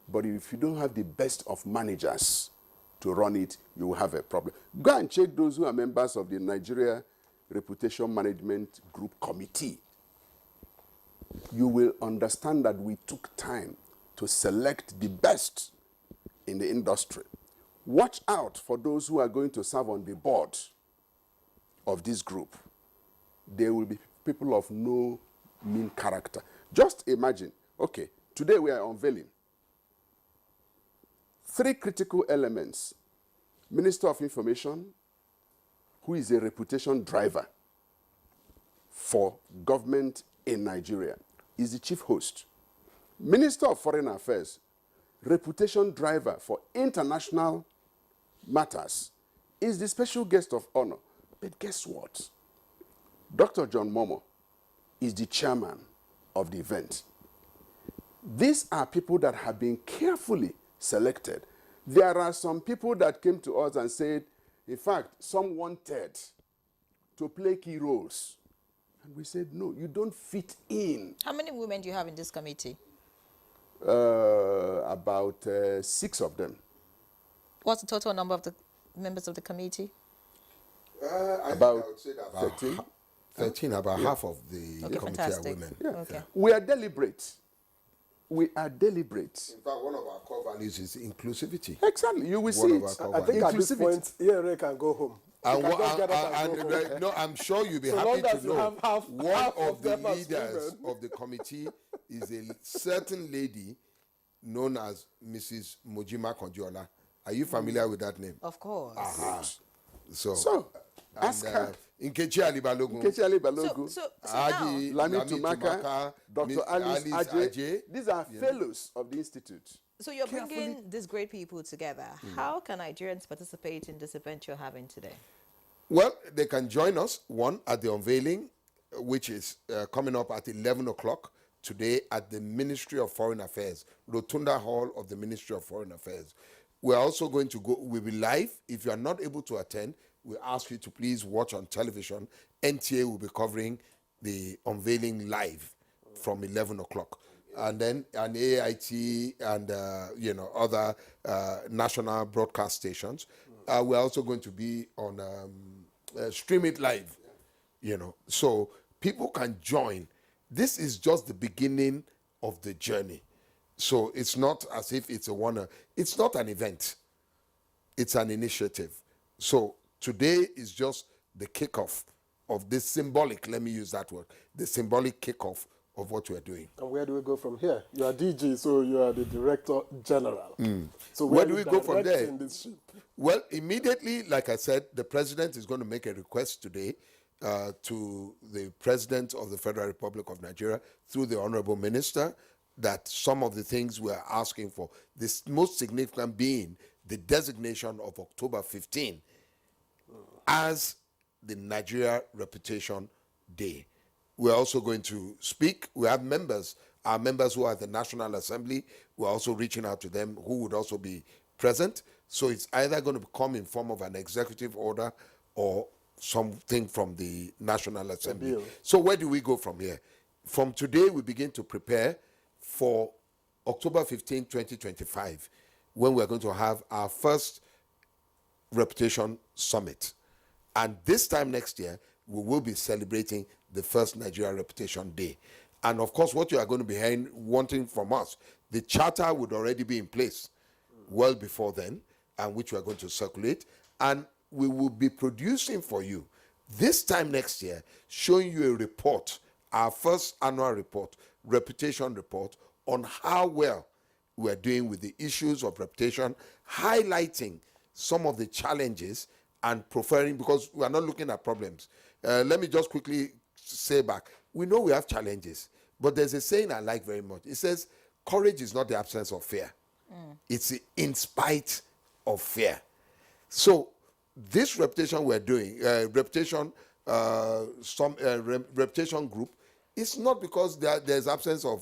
But if you don't have the best of managers to run it, you will have a problem. Go and check those who are members of the Nigeria Reputation Management Group Committee. You will understand that we took time to select the best in the industry. Watch out for those who are going to serve on the board of this group. They will be people of no mean character. Just imagine, okay, today we are unveiling 3 critical elements. Minister of Information, who is a reputation driver for government in Nigeria, is the chief host. Minister of Foreign Affairs, reputation driver for international matters, is the special guest of honor. But guess what? Dr. John Momo is the chairman of the event. These are people that have been carefully selected. There are some people that came to us and said, in fact, some wanted to play key roles. And we said, no, you don't fit in. How many women do you have in this committee? About 6 of them. What's the total number of the members of the committee? I would say that about 13. 13, about half of the Okay, committee fantastic. are women. Yeah. Okay. We are deliberate. We are deliberate. In fact, one of our core values is inclusivity. Exactly. You will see One of it. our core I think at this Inclusivity. point, Ere can go home. And, You can just get up and, and go home. no, I'm sure you'll be So happy long as to you know have half one of of the them as leaders women. of the committee is a certain lady known as Mrs. Mojima Konjola. Are you familiar with that name? Of course. So, ask her. Nkechi Ali Balogun, Nkechi Ali Balogun, So Haji now, Lami Lami Tumaka, Dr. Alice Ajay. These are fellows of the institute. so you're bringing these great people together. How can Nigerians participate in this event you're having today? Well, they can join us, one, at the unveiling, which is coming up at 11 o'clock today at the Ministry of Foreign Affairs, Rotunda Hall of the Ministry of Foreign Affairs. We're also going to go, we'll be live. If you are not able to attend, we ask you to please watch on television. NTA will be covering the unveiling live from 11 o'clock. And then an AIT and, other national broadcast stations. We're also going to be on stream it live, so people can join. This is just the beginning of the journey. So it's not as if it's it's not an event. It's an initiative. So today is just the kickoff of this symbolic, let me use that word, the symbolic kickoff of what we're doing. And where do we go from here? You are DG, so you are the Director General. So Where are do you we go from there? directing this ship? Well, immediately, like I said, the president is going to make a request today to the president of the Federal Republic of Nigeria through the honorable minister that some of the things we are asking for, this most significant being the designation of October 15 as the Nigeria Reputation Day. We're also going to speak. We have members, our members who are at the National Assembly. We're also reaching out to them who would also be present. So it's either going to come in form of an executive order or something from the National Assembly. So where do we go from here? From today, we begin to prepare for October 15, 2025, when we're going to have our first Reputation Summit. And this time next year, we will be celebrating the first Nigeria Reputation Day. And of course, what you are going to be wanting from us, the charter would already be in place well before then, and which we are going to circulate. And we will be producing for you this time next year, showing you a report, our first annual report, reputation report, on how well we are doing with the issues of reputation, highlighting some of the challenges and preferring, because we are not looking at problems. Let me just quickly say back. We know we have challenges, but there's a saying I like very much. It says, courage is not the absence of fear. It's in spite of fear. So this reputation we're doing, reputation group, it's not because there's absence of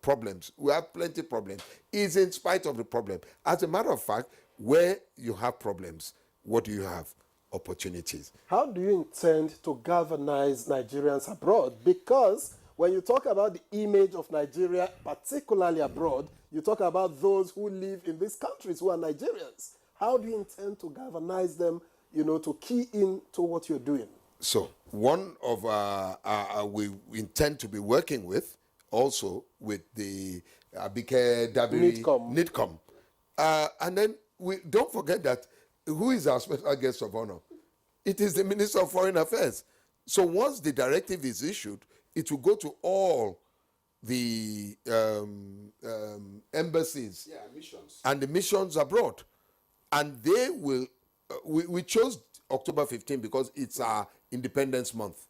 problems. We have plenty of problems. It's in spite of the problem. As a matter of fact, where you have problems, what do you have? Opportunities. How do you intend to galvanize Nigerians abroad? Because when you talk about the image of Nigeria, particularly abroad, you talk about those who live in these countries who are Nigerians. How do you intend to galvanize them, to key in to what you're doing? So one of we intend to be working with, also with the Abike Dabiri NIDCOM. and then we don't forget that who is our special guest of honor? It is the Minister of Foreign Affairs. So once the directive is issued, it will go to all the embassies missions. and the missions abroad, and they will. We chose October 15 because it's our Independence Month.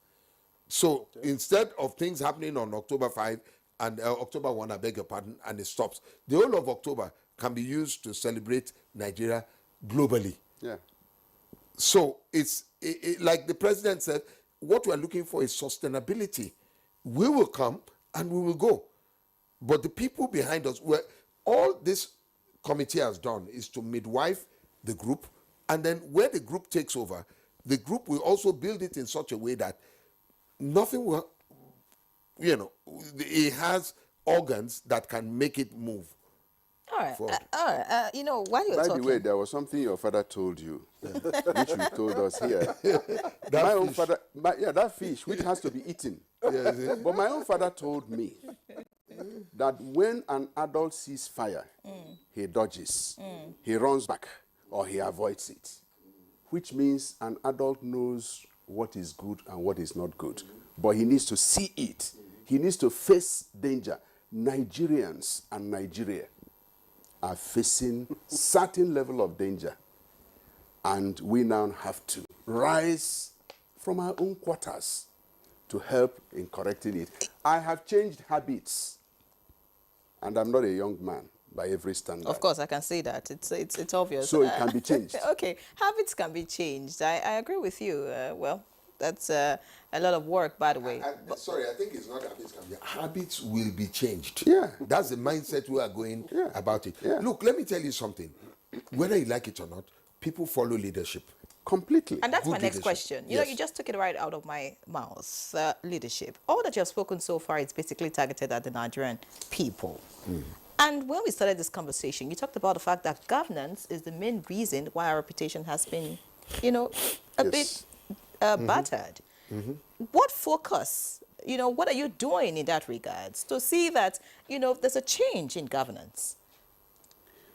So instead of things happening on October 5 and October 1, I beg your pardon, and it stops, the whole of October can be used to celebrate Nigeria globally. Yeah. So it's like the president said, what we're looking for is sustainability. We will come and we will go. But the people behind us, all this committee has done is to midwife the group, and then where the group takes over, the group will also build it in such a way that nothing will, it has organs that can make it move. All right. forward. While you're By talking. the way, there was something your father told you, which you told us here. That own fish. father, that fish, which has to be eaten. But my own father told me that when an adult sees fire, he dodges, he runs back, or he avoids it, which means an adult knows what is good and what is not good. But he needs to see it. He needs to face danger. Nigerians and Nigeria are facing certain level of danger. And we now have to rise from our own quarters to help in correcting it. I have changed habits, and I'm not a young man by every standard. Of course, I can see that. It's obvious. So it can be changed. Okay, habits can be changed. I agree with you. That's a lot of work, by the way. Sorry, I think it's not habits can be. Habits will be changed. Yeah. That's the mindset we are going about it. Yeah. Look, let me tell you something. Whether you like it or not, people follow leadership. Completely. And that's Good my next leadership. question. Yes. You just took it right out of my mouth. Leadership. All that you have spoken so far is basically targeted at the Nigerian people. And when we started this conversation, you talked about the fact that governance is the main reason why our reputation has been, a bit battered. What focus, what are you doing in that regards to see that, there's a change in governance?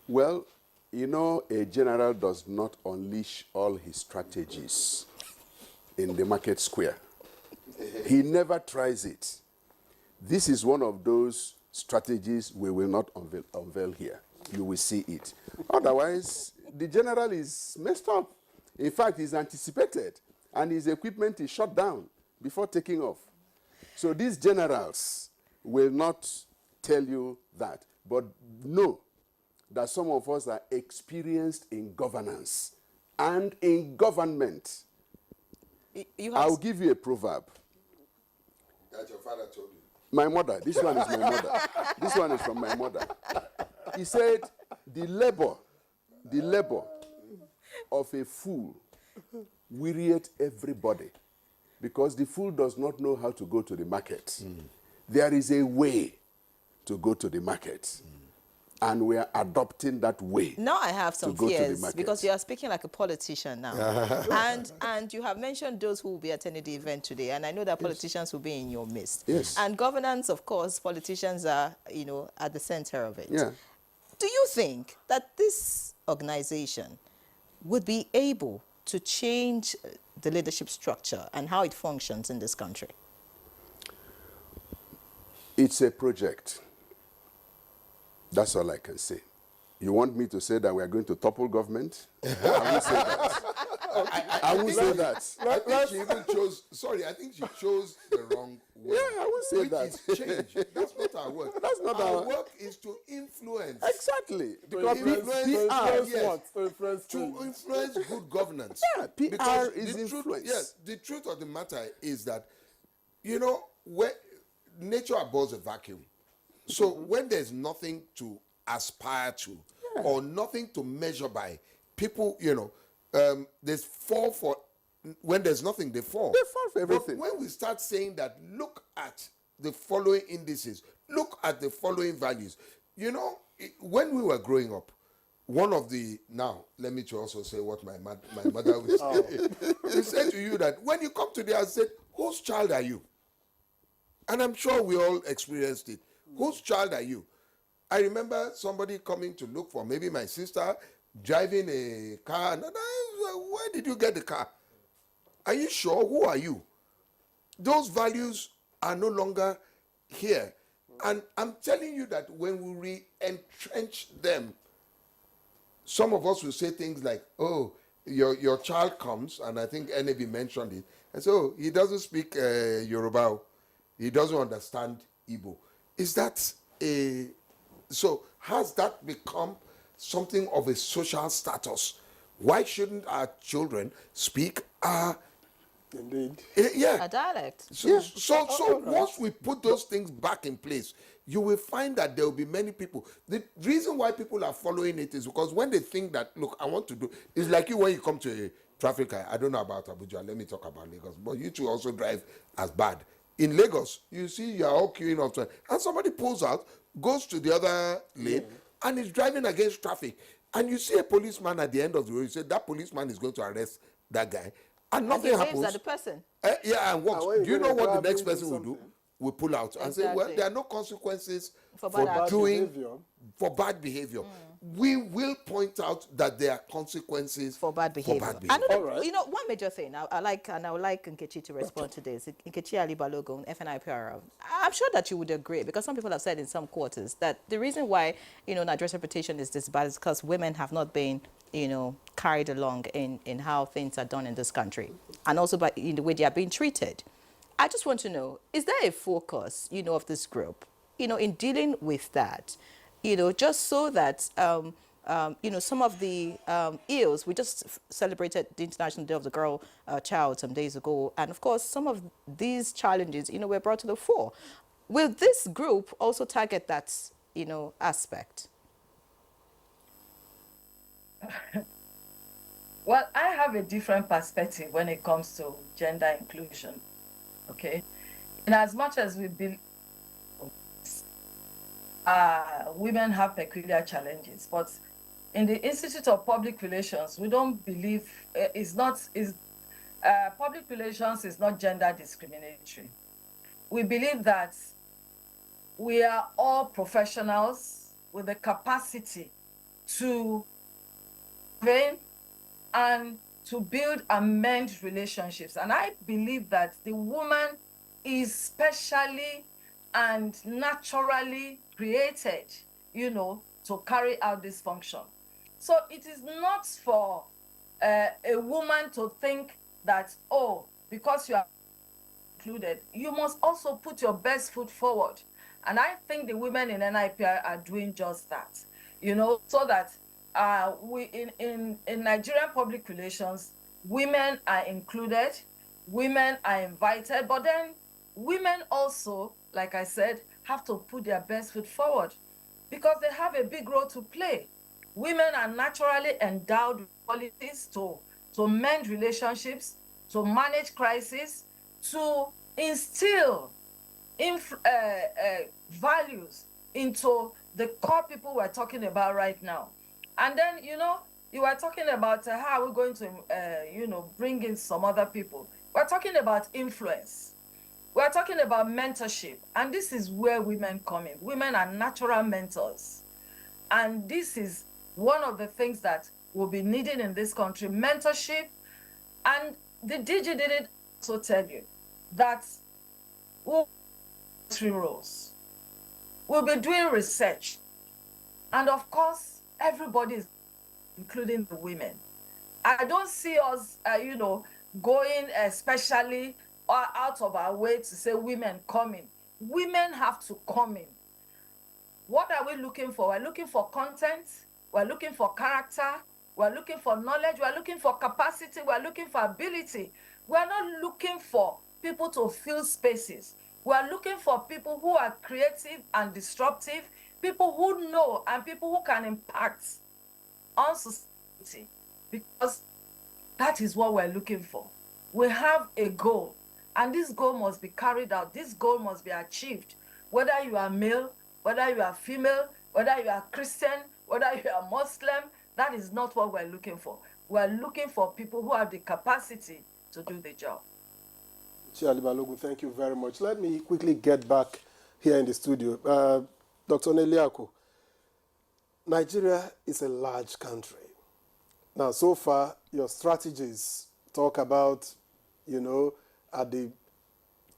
Well, a general does not unleash all his strategies in the market square. He never tries it. This is one of those strategies we will not unveil here. You will see it. Otherwise, the general is messed up. In fact, he's anticipated, and his equipment is shut down before taking off. So these generals will not tell you that, but know that some of us are experienced in governance and in government. I'll give you a proverb. That your father told you. My mother, this one is my mother. This one is from my mother. He said, the labor of a fool wearieth everybody, because the fool does not know how to go to the market. There is a way to go to the market. And we are adopting that way. Now I have some to go to the fears market. because you are speaking like a politician now. and you have mentioned those who will be attending the event today. And I know that politicians will be in your midst. Yes. And governance, of course, politicians are, at the center of it. Yeah. Do you think that this organization would be able to change the leadership structure and how it functions in this country? It's a project. That's all I can say. You want me to say that we are going to topple government? I won't say that. I won't say that. I think she even chose, I think she chose the wrong word. Yeah, I won't say which that. is change. That's not our work. That's not our our- work is to influence. Exactly. Because To influence good governance. Yeah, PR Because is the truth, influence. yes, the truth of the matter is that, where nature abhors a vacuum. So when there's nothing to aspire to or nothing to measure by, people, there's fall for, when there's nothing, they fall. They fall for everything. But when we start saying that, look at the following indices. Look at the following values. You know, when we were growing up, one of the, now let me also say what my mother would say. We say to you that when you come to the house, say, whose child are you? And I'm sure we all experienced it. Whose child are you? I remember somebody coming to look for maybe my sister driving a car, and where did you get the car? Are you sure? Who are you? Those values are no longer here. And I'm telling you that when we re-entrench them, some of us will say things like, oh, your child comes, and I think NAB mentioned it, and so he doesn't speak Yoruba, he doesn't understand Igbo. Is that so has that become something of a social status? Why shouldn't our children speak Indeed. A dialect. So once we put those things back in place, you will find that there will be many people. The reason why people are following it is because when they think that, look, I want to do, it's like you when you come to a traffic light. I don't know about Abuja, let me talk about Lagos, but you two also drive as bad. In Lagos, you see you are all queuing up, and somebody pulls out, goes to the other lane, and is driving against traffic. And you see a policeman at the end of the road, you say that policeman is going to arrest that guy. And nothing happens. At the person. And what? Do you know what the next person will do? Will pull out and say, well, there are no consequences for bad behavior. We will point out that there are consequences for bad behavior. You know, one major thing I would like Nkechi to respond to this. Nkechi Ali Balogun, FNIPR. I'm sure that you would agree, because some people have said in some quarters that the reason why, you know, Nigeria's reputation is this bad is because women have not been, you know, carried along in how things are done in this country, and also in the way they are being treated. I just want to know, is there a focus, you know, of this group, you know, in dealing with that, you know, just so that, you know, some of the ills, we just celebrated the International Day of the Girl Child some days ago, and of course, some of these challenges, you know, were brought to the fore. Will this group also target that, you know, aspect? Well, I have a different perspective when it comes to gender inclusion. Okay, in as much as we believe women have peculiar challenges, but in the Institute of Public Relations, we don't believe public relations is not gender discriminatory. We believe that we are all professionals with the capacity to train and to build and mend relationships. And I believe that the woman is specially and naturally created, you know, to carry out this function. So it is not for a woman to think that, oh, because you are included, you must also put your best foot forward. And I think the women in NIPR are doing just that, you know, so that we in Nigerian public relations, women are included, women are invited, but then women also, like I said, have to put their best foot forward because they have a big role to play. Women are naturally endowed with qualities to mend relationships, to manage crises, to instill values into the core people we're talking about right now. And then, you know, you were talking about how we're going to, you know, bring in some other people. We're talking about influence. We're talking about mentorship. And this is where women come in. Women are natural mentors. And this is one of the things that we'll be needing in this country, mentorship. And the DG did it also tell you that we'll be 3 roles. We'll be doing research. And of course, everybody is, including the women. I don't see us, you know, going especially out of our way to say women coming. Women have to come in. What are we looking for? We're looking for content. We're looking for character. We're looking for knowledge. We're looking for capacity. We're looking for ability. We're not looking for people to fill spaces. We're looking for people who are creative and disruptive, people who know and people who can impact on society, because that is what we're looking for. We have a goal, And this goal must be carried out. This goal must be achieved. Whether you are male, whether you are female, whether you are Christian, whether you are Muslim, that is not what we're looking for. We're looking for people who have the capacity to do the job. Chiali Balogun, thank you very much. Let me quickly get back here in the studio. Dr. Neliako, Nigeria is a large country. Now, so far, your strategies talk about, you know, at the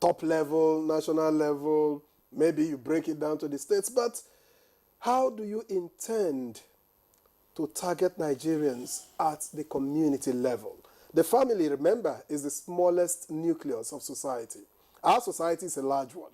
top level, national level, maybe you break it down to the states, but how do you intend to target Nigerians at the community level? The family, remember, is the smallest nucleus of society. Our society is a large one.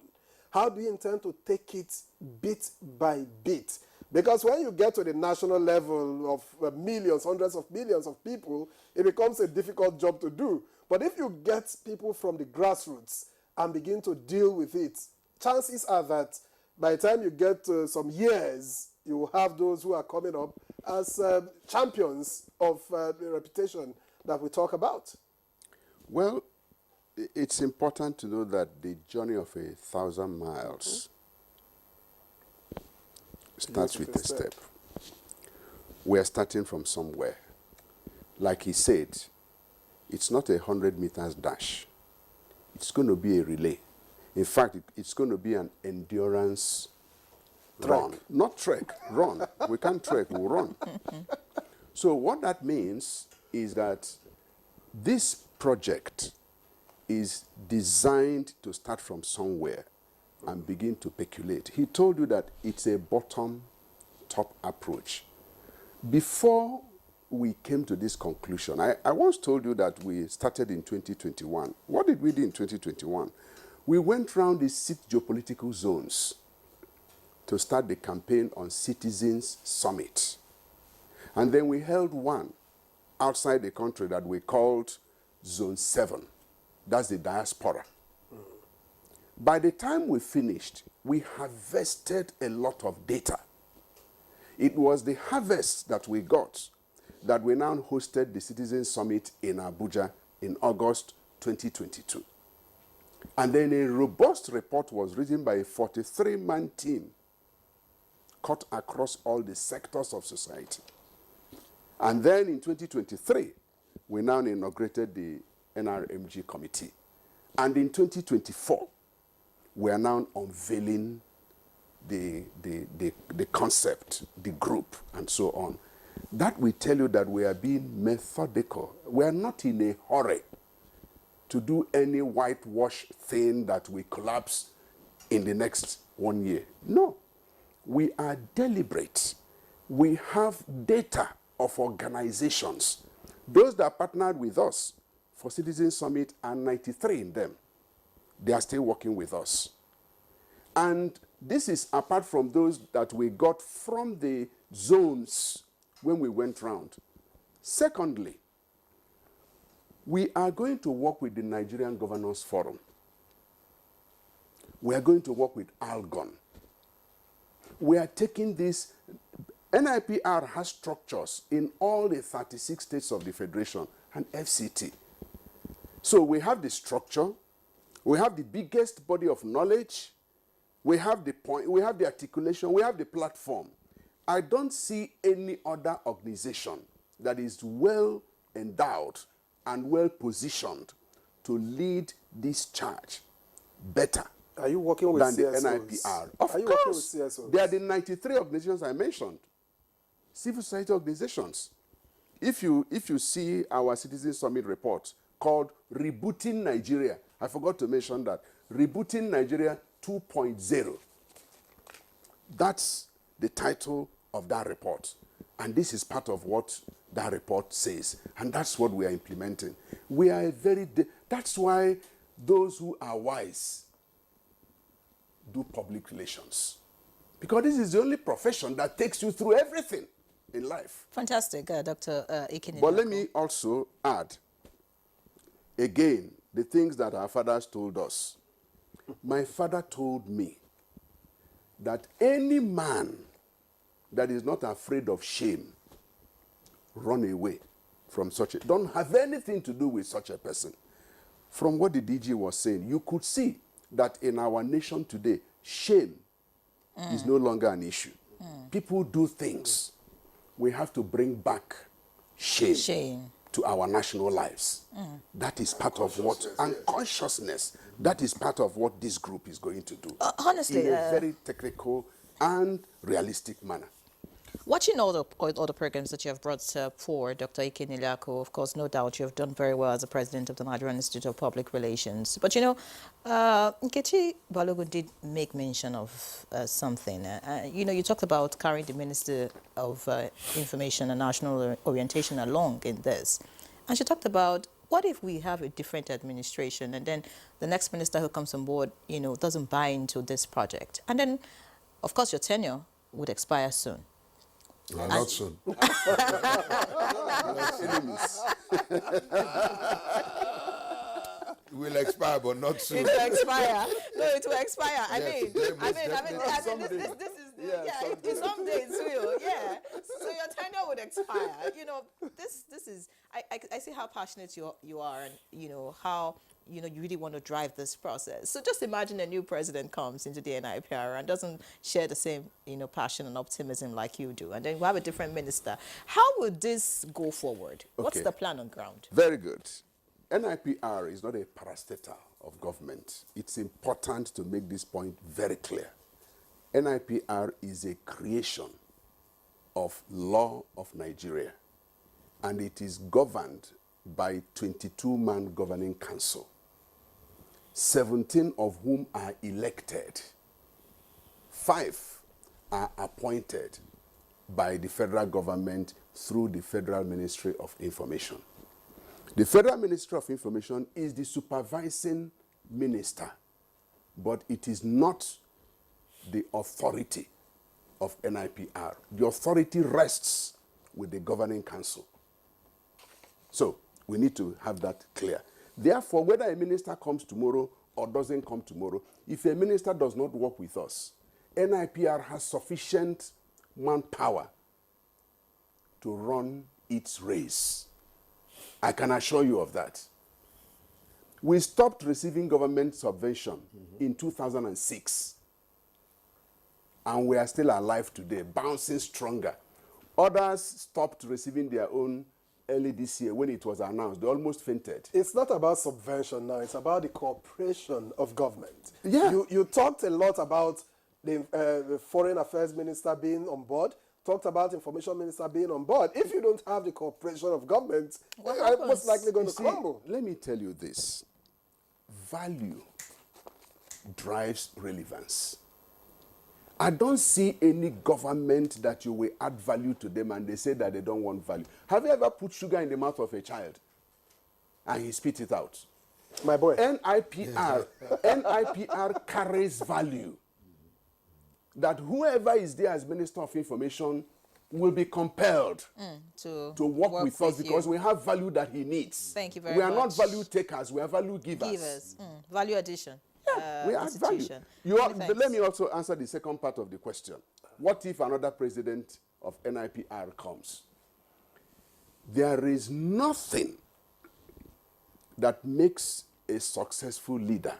How do you intend to take it bit by bit? Because when you get to the national level of millions, hundreds of millions of people, it becomes a difficult job to do. But if you get people from the grassroots and begin to deal with it, chances are that by the time you get some years, you will have those who are coming up as champions of the reputation that we talk about. Well, it's important to know that the journey of 1,000 miles starts with a step. We are starting from somewhere. Like he said, it's not a 100 meters dash. It's going to be a relay. In fact, it's going to be an endurance run. Not trek, run. We can't trek, we'll run. So what that means is that this project is designed to start from somewhere and begin to percolate. He told you that it's a bottom-top approach. Before we came to this conclusion, I once told you that we started in 2021. What did we do in 2021? We went around the 6 geopolitical zones to start the campaign on Citizens Summit. And then we held one outside the country that we called Zone 7. That's the diaspora. By the time we finished, we harvested a lot of data. It was the harvest that we got that we now hosted the Citizens Summit in Abuja in August 2022. And then a robust report was written by a 43-man team cut across all the sectors of society. And then in 2023, we now inaugurated the NRMG committee. And in 2024, we are now unveiling the concept, the group, and so on. That will tell you that we are being methodical. We are not in a hurry to do any whitewash thing that we collapse in the next 1 year. No, we are deliberate. We have data of organizations. Those that partnered with us for Citizen Summit are 93 in them. They are still working with us. And this is apart from those that we got from the zones when we went round. Secondly, we are going to work with the Nigerian Governors Forum. We are going to work with Algon. We are taking this. NIPR has structures in all the 36 states of the Federation and FCT. So we have the structure, we have the biggest body of knowledge, we have the point, we have the articulation, we have the platform. I don't see any other organization that is well endowed and well positioned to lead this charge better. Are you working with than CSOs? The NIPR? Of Are you course. working with CSOs? They are the 93 organizations I mentioned. Civil society organizations. If you see our Citizen Summit report called Rebooting Nigeria, I forgot to mention that. Rebooting Nigeria 2.0. That's the title of that report. And this is part of what that report says. And that's what we are implementing. We are that's why those who are wise do public relations. Because this is the only profession that takes you through everything in life. Fantastic, Dr. Ikini. But let me also add, again, the things that our fathers told us. My father told me that any man that is not afraid of shame, run away from don't have anything to do with such a person. from what the DG was saying, you could see that in our nation today, shame is no longer an issue. People do things. We have to bring back shame to our national lives. That is part of what, and consciousness, that is part of what this group is going to do. Honestly, in a very technical and realistic manner. watching all the programs that you have brought forward, Dr. Ike Niliako, of course, no doubt you have done very well as the president of the Nigerian Institute of Public Relations. But, you know, Nkechi Balogun did make mention of something. You know, you talked about carrying the Minister of Information and National Orientation along in this. And she talked about, what if we have a different administration and then the next minister who comes on board, you know, doesn't buy into this project? And then, of course, your tenure would expire soon. No, not soon. It will expire, but not soon. It will expire. No, it will expire. I Yes, mean, it's someday it will. Yeah. So your tenure would expire. You know, this is. I see how passionate you are, and you know how you really want to drive this process. So just imagine a new president comes into the NIPR and doesn't share the same passion and optimism like you do, and then we have a different minister. How would this go forward? Okay. What's the plan on ground? Very good. NIPR is not a parastatal of government. It's important to make this point very clear. NIPR is a creation of law of Nigeria, and it is governed by 22-man governing council, 17 of whom are elected. 5 are appointed by the federal government through the Federal Ministry of Information. The Federal Ministry of Information is the supervising minister, but it is not the authority of NIPR. The authority rests with the governing council. So we need to have that clear. Therefore, whether a minister comes tomorrow or doesn't come tomorrow, if a minister does not work with us, NIPR has sufficient manpower to run its race. I can assure you of that. We stopped receiving government subvention in 2006. And we are still alive today, bouncing stronger. Others stopped receiving their own early this year when it was announced. They almost fainted. It's not about subvention now. It's about the cooperation of government. Yeah. You talked a lot about the foreign affairs minister being on board, talked about information minister being on board. If you don't have the cooperation of government, you're most likely going to crumble. Let me tell you this. Value drives relevance. I don't see any government that you will add value to them and they say that they don't want value. Have you ever put sugar in the mouth of a child and he spit it out? My boy. NIPR carries value. That whoever is there as Minister of Information will be compelled to work with us because we have value that he needs. Thank you very much. much. We are not value takers, we are value givers. Value addition. Yeah, we add value. Let me also answer the second part of the question. What if another president of NIPR comes? There is nothing that makes a successful leader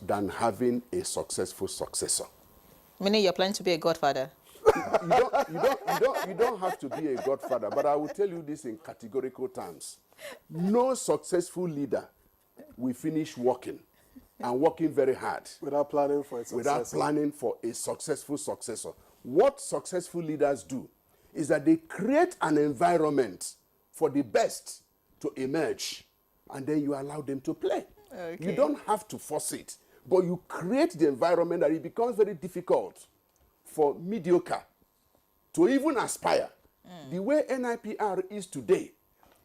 than having a successful successor. Meaning you're planning to be a godfather? You don't have to be a godfather, but I will tell you this in categorical terms. No successful leader will finish working and working very hard without planning for a successor. Without planning for a successful successor. What successful leaders do is that they create an environment for the best to emerge, and then you allow them to play. Okay. You don't have to force it, but you create the environment that it becomes very difficult for mediocre to even aspire. The way NIPR is today,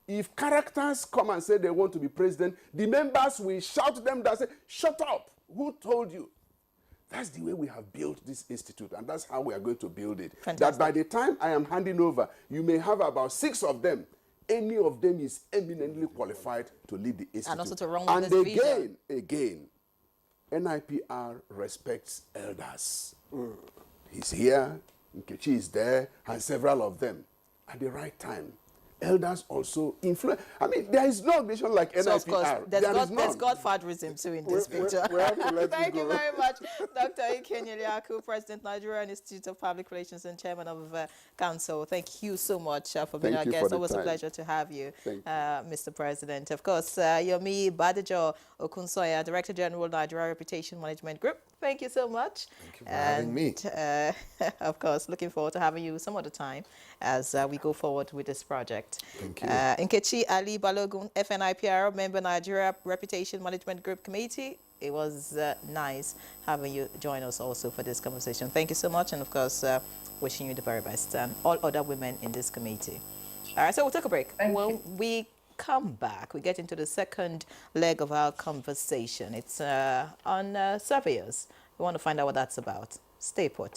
if characters come and say they want to be president, the members will shout them down, say, shut up, who told you? That's the way we have built this institute, and that's how we are going to build it. Fantastic. That by the time I am handing over, you may have about 6 of them. Any of them is eminently qualified to lead the institute. And also to run with this vision. Again, NIPR respects elders. He's here, Nkechi is there, and several of them. At the right time, elders also influence. I mean, there is no organization like NIPR. So of course, there's none. godfatherism too in this picture. We have to let Thank you you go. very much, Dr. Ikenyeliaku, President, Nigerian Institute of Public Relations and Chairman of Council. Thank you so much for being Thank our you guest. for the Always a time. pleasure to have you, Thank you. Mr. President. Of course, Yomi Badajo Okunsoya, Director General, Nigeria Reputation Management Group. Thank you so much. Thank you for having me. Of course, looking forward to having you some other time as we go forward with this project. Thank you. Nkechi Ali Balogun, FNIPR, member Nigeria Reputation Management Group Committee. It was nice having you join us also for this conversation. Thank you so much, and of course, wishing you the very best and all other women in this committee. All right, so we'll take a break. When we come back, we get into the second leg of our conversation. It's on surveyors. We want to find out what that's about. Stay put.